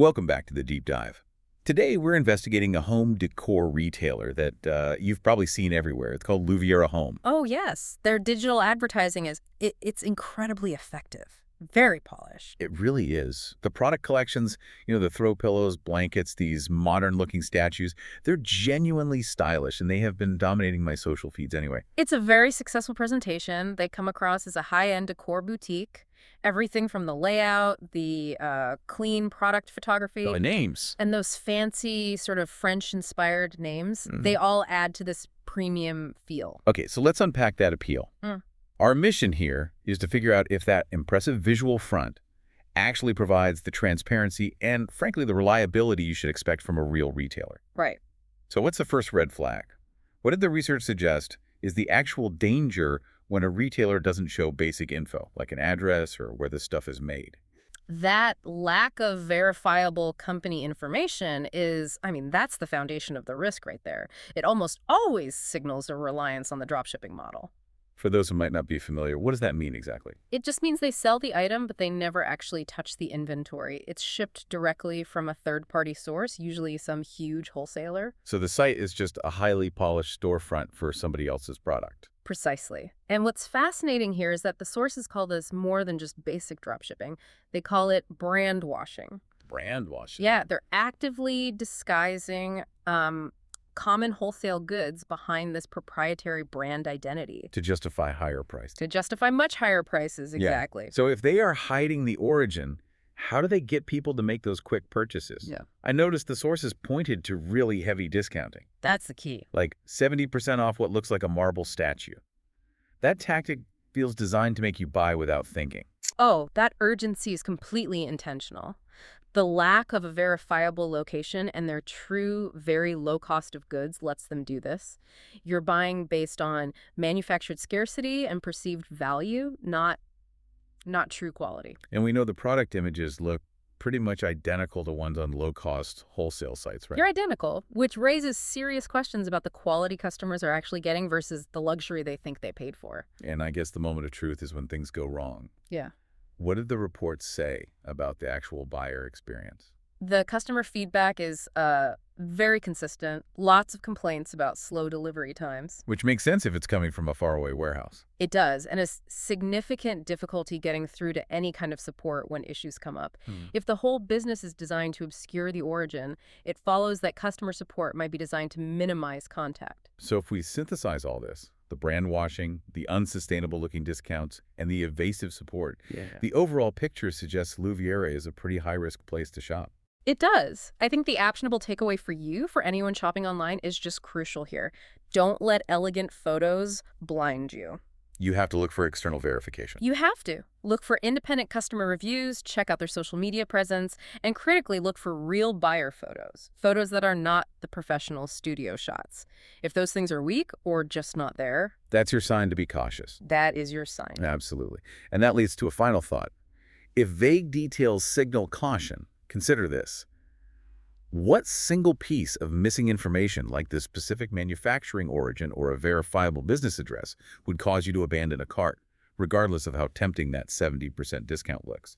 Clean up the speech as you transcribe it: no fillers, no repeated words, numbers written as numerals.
Welcome back to the Deep Dive. Today, we're investigating a home decor retailer that you've probably seen everywhere. It's called Luviera Home. Oh, yes. Their digital advertising it's incredibly effective. Very polished. It really is. The product collections, the throw pillows, blankets, these modern-looking statues, they're genuinely stylish, and they have been dominating my social feeds anyway. It's a very successful presentation. They come across as a high-end decor boutique. Everything from the layout, the clean product photography, The names. and those fancy sort of French-inspired names, Mhm. they all add to this premium feel. Okay, so let's unpack that appeal. Mm. Our mission here is to figure out if that impressive visual front actually provides the transparency and, frankly, the reliability you should expect from a real retailer. Right. So what's the first red flag? What did the research suggest is the actual danger when a retailer doesn't show basic info, like an address or where the stuff is made? That lack of verifiable company information that's the foundation of the risk right there. It almost always signals a reliance on the dropshipping model. For those who might not be familiar, what does that mean exactly? It just means they sell the item, but they never actually touch the inventory. It's shipped directly from a third-party source, usually some huge wholesaler. So the site is just a highly polished storefront for somebody else's product. Precisely. And what's fascinating here is that the sources call this more than just basic dropshipping. They call it brand washing. Brand washing. Yeah, they're actively disguising common wholesale goods behind this proprietary brand identity To justify higher prices. to justify much higher prices. Yeah. Exactly. So if they are hiding the origin, how do they get people to make those quick purchases? Yeah. I noticed the sources pointed to really heavy discounting, That's the key. like 70% off what looks like a marble statue. That tactic feels designed to make you buy without thinking. Oh, that urgency is completely intentional. The lack of a verifiable location and their true, very low cost of goods lets them do this. You're buying based on manufactured scarcity and perceived value, not true quality. And we know the product images look pretty much identical to ones on low-cost wholesale sites, right? You're identical, which raises serious questions about the quality customers are actually getting versus the luxury they think they paid for. And I guess the moment of truth is when things go wrong. Yeah. What did the reports say about the actual buyer experience? The customer feedback is very consistent. Lots of complaints about slow delivery times. Which makes sense if it's coming from a faraway warehouse. It does, and a significant difficulty getting through to any kind of support when issues come up. If the whole business is designed to obscure the origin, it follows that customer support might be designed to minimize contact. So if we synthesize all this, the brand washing, the unsustainable looking discounts, and the evasive support, the overall picture suggests Luviera is a pretty high-risk place to shop. It does. I think the actionable takeaway for you, for anyone shopping online, is just crucial here. Don't let elegant photos blind you. You have to look for external verification. You have to. Look for independent customer reviews, check out their social media presence, and critically look for real buyer photos. Photos that are not the professional studio shots. If those things are weak or just not there, That's your sign to be cautious. that is your sign. Absolutely. And that leads to a final thought. If vague details signal caution, consider this. What single piece of missing information, like the specific manufacturing origin or a verifiable business address, would cause you to abandon a cart, regardless of how tempting that 70% discount looks?